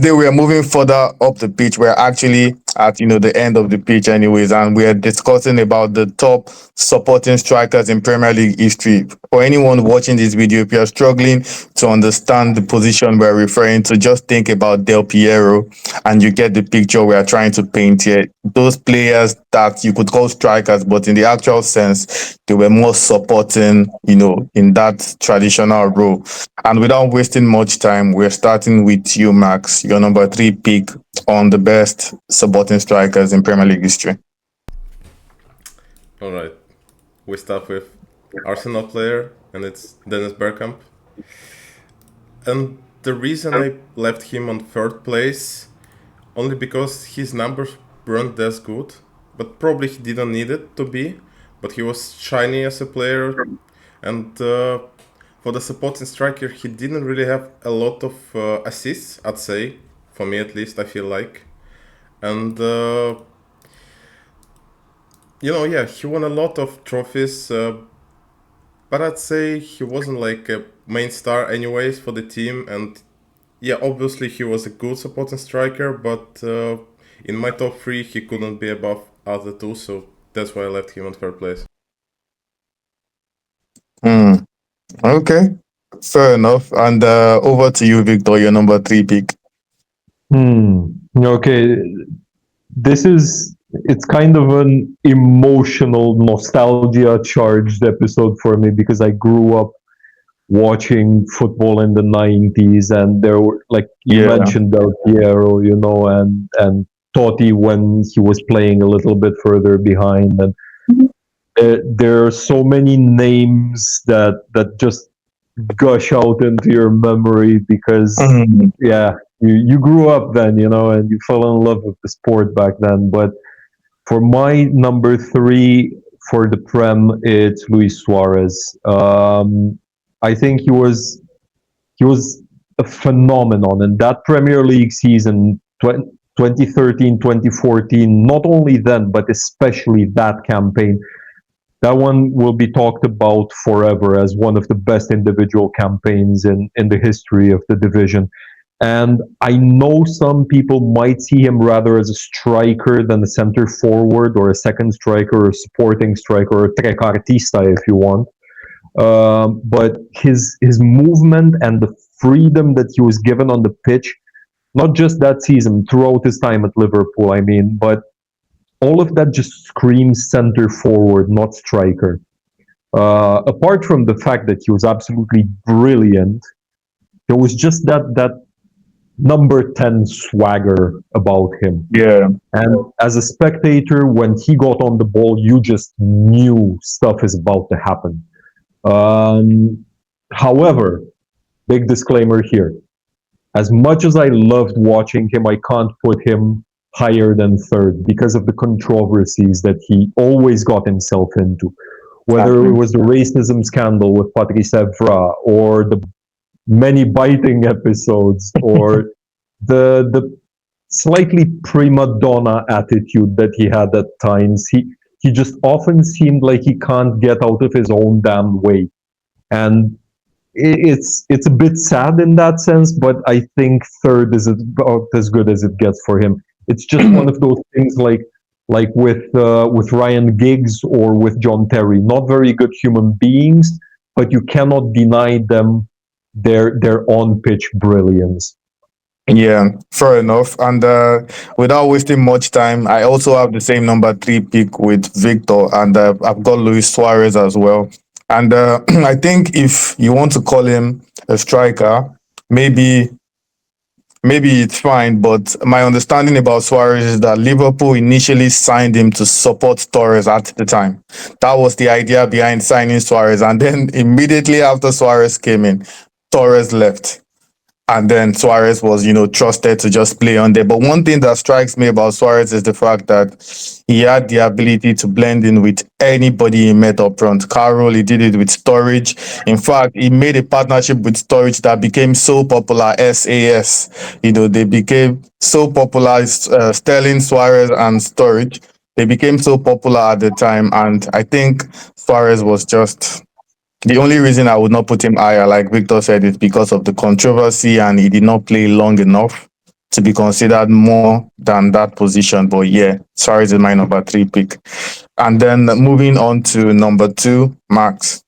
today we are moving further up the pitch. We're actually at the end of the pitch, anyways, and we are discussing about the top supporting strikers in Premier League history. For anyone watching this video, if you are struggling to understand the position we're referring to, just think about Del Piero, and you get the picture we are trying to paint here. Those players that you could call strikers, but in the actual sense, they were more supporting, in that traditional role. And without wasting much time, we're starting with you, Max, your number three pick on the best supporting strikers in Premier League history. All right, we start with Arsenal player, and it's Dennis Bergkamp. And the reason I left him on third place, only because his numbers weren't as good, but probably he didn't need it to be. But he was shiny as a player, and for the supporting striker, he didn't really have a lot of assists, I'd say, for me at least, I feel like. And yeah, he won a lot of trophies, but I'd say he wasn't like a main star anyways for the team. And yeah, obviously he was a good supporting striker, but in my top three, he couldn't be above other two, so that's why I left him on third place. Hmm. Okay, fair enough. And over to you, Victor, your number three pick. Okay, it's kind of an emotional nostalgia charged episode for me because I grew up watching football in the 90s, and there were, like you Yeah. mentioned, Del Piero, and Totti when he was playing a little bit further behind. And there are so many names that just gush out into your memory because Mhm. yeah, you grew up then, and you fell in love with the sport back then. But for my number three for the Prem, it's Luis Suarez. I think he was a phenomenon in that Premier League season, 2013, 2014. Not only then, but especially that campaign. That one will be talked about forever as one of the best individual campaigns in the history of the division. And I know some people might see him rather as a striker than a center forward or a second striker or a supporting striker or a trequartista if you want. But his movement and the freedom that he was given on the pitch, not just that season, throughout his time at Liverpool, I mean, but all of that just screams center forward, not striker. Apart from the fact that he was absolutely brilliant, there was just that number 10 swagger about him. Yeah. And as a spectator, when he got on the ball, you just knew stuff is about to happen. However, big disclaimer here. As much as I loved watching him, I can't put him higher than third because of the controversies that he always got himself into. Whether it was the racism scandal with Patrice Evra or the many biting episodes or the slightly prima donna attitude that he had at times. He just often seemed like he can't get out of his own damn way. And it's a bit sad in that sense, but I think third is about as good as it gets for him. It's just one of those things like with Ryan Giggs or with John Terry, not very good human beings, but you cannot deny them their on pitch brilliance. Yeah, fair enough. And without wasting much time, I also have the same number three pick with Victor, and I've got Luis Suarez as well. And I think if you want to call him a striker, maybe maybe it's fine. But my understanding about Suarez is that Liverpool initially signed him to support Torres at the time. That was the idea behind signing Suarez, and then immediately after Suarez came in, Torres left. And then Suarez was, trusted to just play on there. But one thing that strikes me about Suarez is the fact that he had the ability to blend in with anybody he met up front. Carroll, he did it with Storage. In fact, he made a partnership with Storage that became so popular, SAS. They became so popular, Sterling, Suarez, and Storage. They became so popular at the time. And I think Suarez was just the only reason I would not put him higher, like Victor said, is because of the controversy and he did not play long enough. to be considered more than that position. But yeah, Suarez is my number three pick. And then moving on to number two, Max.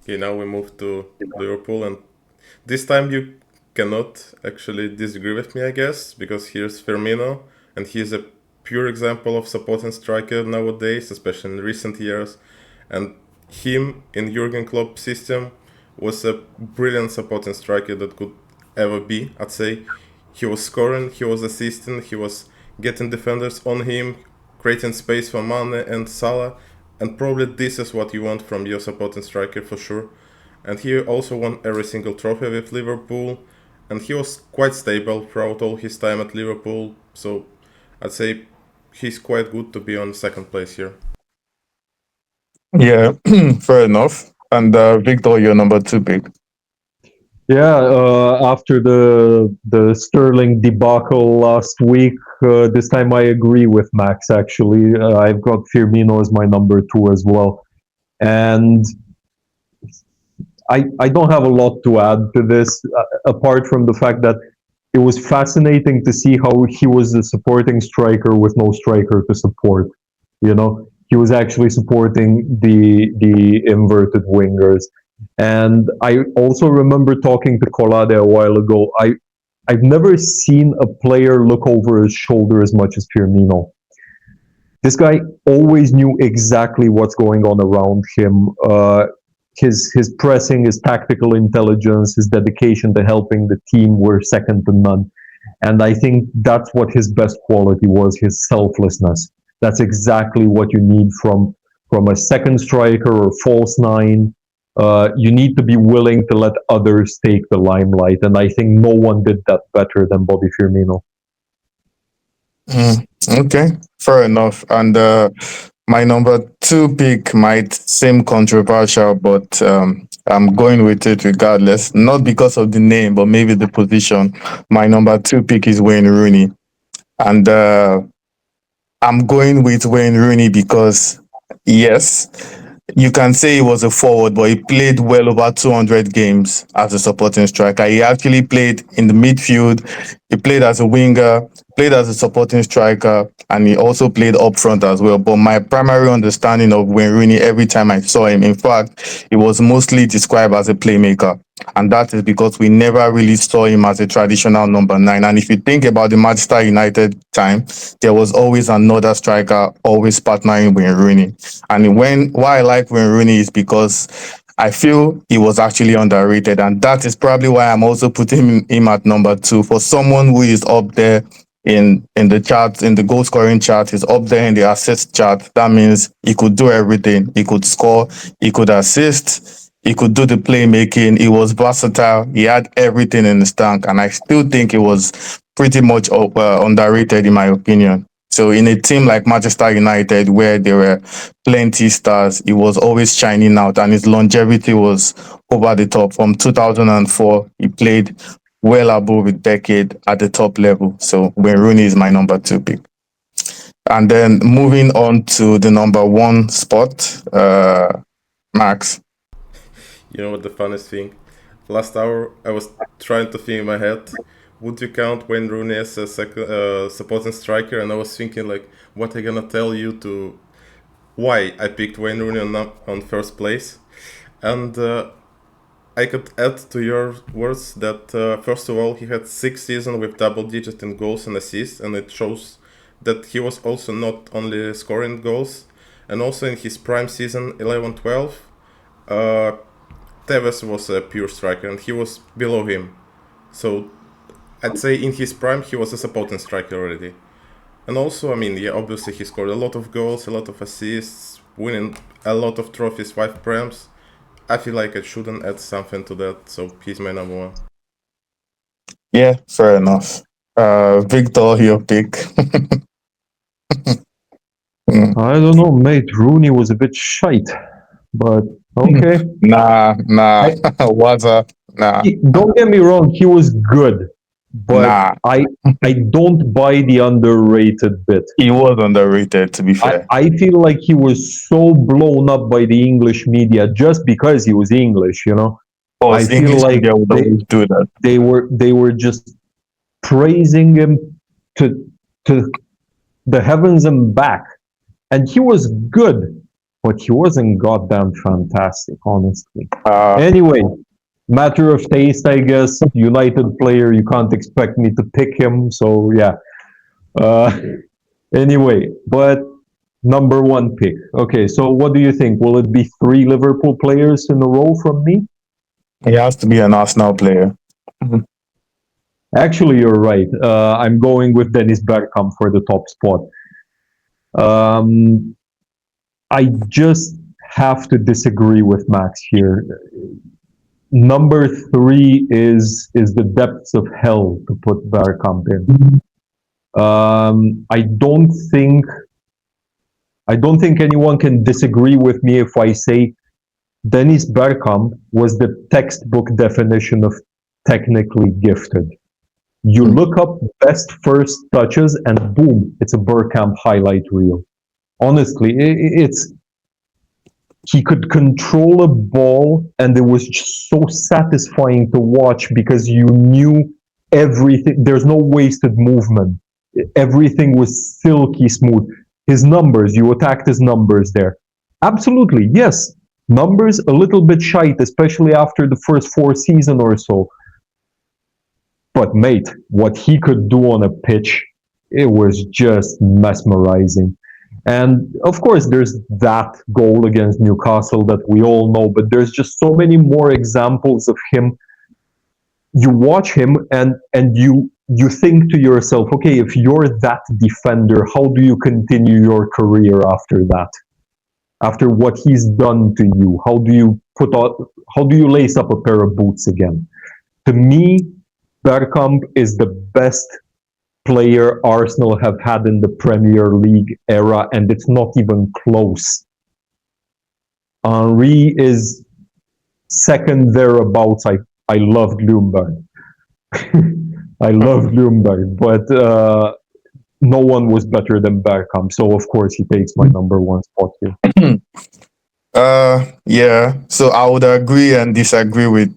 Okay, now we move to Liverpool, and this time you cannot actually disagree with me, I guess, because here's Firmino, and he is a pure example of supporting striker nowadays, especially in recent years. And him in Jurgen Klopp's system was a brilliant supporting striker that could ever be. I'd say he was scoring, he was assisting, he was getting defenders on him, creating space for Mane and Salah, and probably this is what you want from your supporting striker for sure. And he also won every single trophy with Liverpool, and he was quite stable throughout all his time at Liverpool. So I'd say he's quite good to be on second place here. Yeah, fair enough. And Victor, your number two pick. Yeah, after the Sterling debacle last week, this time I agree with Max. Actually, I've got Firmino as my number two as well, and I don't have a lot to add to this, apart from the fact that it was fascinating to see how he was a supporting striker with no striker to support. You know, he was actually supporting the inverted wingers. And I also remember talking to Colade a while ago. I've never seen a player look over his shoulder as much as Firmino. This guy always knew exactly what's going on around him. His pressing, his tactical intelligence, his dedication to helping the team were second to none. And I think that's what his best quality was, his selflessness. That's exactly what you need from a second striker or false nine. You need to be willing to let others take the limelight. And I think no one did that better than Bobby Firmino. Mm, okay, fair enough. And my number two pick might seem controversial, but I'm going with it regardless. Not because of the name, but maybe the position. My number two pick is Wayne Rooney. And I'm going with Wayne Rooney because, yes, you can say he was a forward, but he played well over 200 games as a supporting striker. He actually played in the midfield, he played as a winger, played as a supporting striker, and he also played up front as well. But my primary understanding of Wayne Rooney every time I saw him, in fact, he was mostly described as a playmaker. And that is because we never really saw him as a traditional number nine. And if you think about the Manchester United time, there was always another striker always partnering with Rooney. And why I like Wayne Rooney is because I feel he was actually underrated, and that is probably why I'm also putting him at number two. For someone who is up there in the chart, in the goal scoring chart, he's up there in the assist chart. That means he could do everything. He could score, he could assist, he could do the playmaking. He was versatile. He had everything in his tank, and I still think he was pretty much underrated in my opinion. So in a team like Manchester United, where there were plenty stars, he was always shining out, and his longevity was over the top. From 2004, he played well above a decade at the top level. So Wayne Rooney is my number two pick. And then moving on to the number one spot, Max. You know what the funniest thing? Last hour I was trying to think in my head, would you count Wayne Rooney as a supporting striker? And I was thinking like, what I gonna tell you to why I picked Wayne Rooney on first place, and I could add to your words that first of all he had 6 seasons with double digit in goals and assists, and it shows that he was also not only scoring goals, and also in his prime season 11-12. Tevez was a pure striker and he was below him. So I'd say in his prime he was a supporting striker already. And also, I mean, yeah, obviously he scored a lot of goals, a lot of assists, winning a lot of trophies, 5 prems. I feel like I shouldn't add something to that, so he's my number one. Yeah, fair enough. Victor, your pick. Mm. I don't know, mate. Rooney was a bit shite, but okay. Nah, I, Waza, nah, don't get me wrong, he was good, but nah. I don't buy the underrated bit. He was underrated, to be I, fair. I feel like he was so blown up by the English media just because he was English, you know. Of I course, feel English like media would always do that. they were just praising him to to the heavens and back. And he was good, but he wasn't goddamn fantastic, honestly. Uh, Anyway, matter of taste, I guess. United player, you can't expect me to pick him. So yeah. Uh, anyway, but number one pick. Okay, so what do you think? Will it be three Liverpool players in a row from me? he has to be an Arsenal player. Mhm. Actually, you're right. I'm going with Dennis Bergkamp for the top spot. Um, I just have to disagree with Max here. Number three is the depths of hell to put Bergkamp in. Um, I don't think I don't think anyone can disagree with me if I say Dennis Bergkamp was the textbook definition of technically gifted. You look up best first touches and boom, it's a Bergkamp highlight reel. Honestly, it's he could control a ball and it was just so satisfying to watch because you knew everything. There's no wasted movement. Everything was silky smooth. His numbers, you attacked his numbers there. Absolutely, yes. Numbers a little bit shite, especially after the first four season or so. But mate, what he could do on a pitch, it was just mesmerizing. And of course, there's that goal against Newcastle that we all know, but there's just so many more examples of him. You watch him and you think to yourself, okay, if you're that defender, how do you continue your career after that? After what he's done to you, how do you lace up a pair of boots again? To me, Bergkamp is the best player Arsenal have had in the Premier League era, and it's not even close. Henry is second thereabouts. I love Bloomberg. I love Bloomberg, but no one was better than Bergkamp. So of course he takes my number one spot here. Yeah. So I would agree and disagree with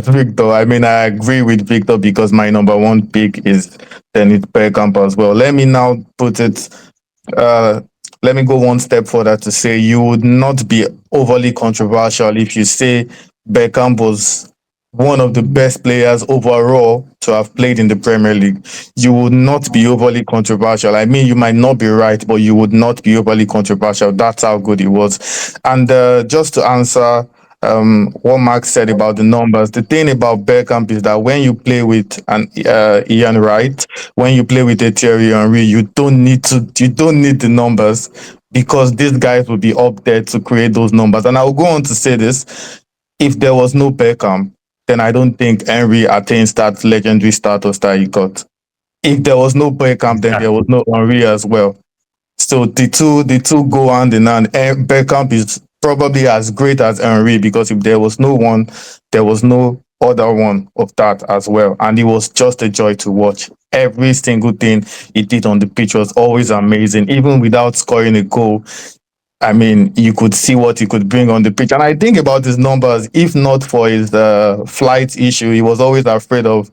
Victor. I mean, I agree with Victor because my number one pick is Dennis Bergkamp as well. Let me now put it. Uh, Let me go one step further to say you would not be overly controversial if you say Bergkamp was one of the best players overall to have played in the Premier League. You would not be overly controversial. I mean, you might not be right, but you would not be overly controversial. That's how good he was. And just to answer what Mark said about the numbers, the thing about Bergkamp is that when you play with an Ian Wright, when you play with a Thierry Henry, you don't need the numbers because these guys will be up there to create those numbers. And I'll go on to say this: if there was no Beckham, then I don't think Henry attains that legendary status that he got. If there was no Beckham, then there was Exactly. no Henry as well. So the two go hand in hand. Beckham is probably as great as Henry because if there was no one, there was no other one of that as well. And it was just a joy to watch. Every single thing he did on the pitch was always amazing, even without scoring a goal. I mean, you could see what he could bring on the pitch. And I think about his numbers, if not for his flight issue, he was always afraid of,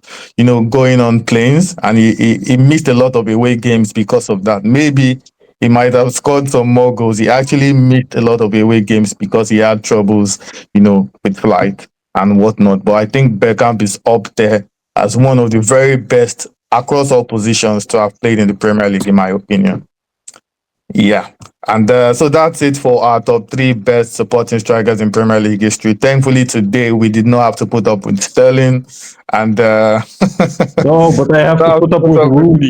going on planes. And he missed a lot of away games because of that. Maybe he might have scored some more goals. He actually missed a lot of away games because he had troubles, with flight and whatnot. But I think Beckham is up there as one of the very best across all positions to have played in the Premier League, in my opinion. Yeah. And so that's it for our top three best supporting strikers in Premier League history. Thankfully, today we did not have to put up with Sterling, and No, but I have to that put up put with up Rooney.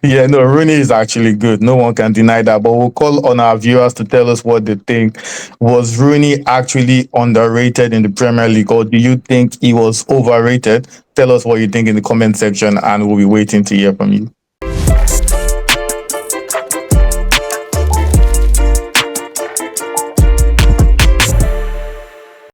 yeah, no, Rooney is actually good. No one can deny that. But we'll call on our viewers to tell us what they think. Was Rooney actually underrated in the Premier League, or do you think he was overrated? Tell us what you think in the comment section, and we'll be waiting to hear from you.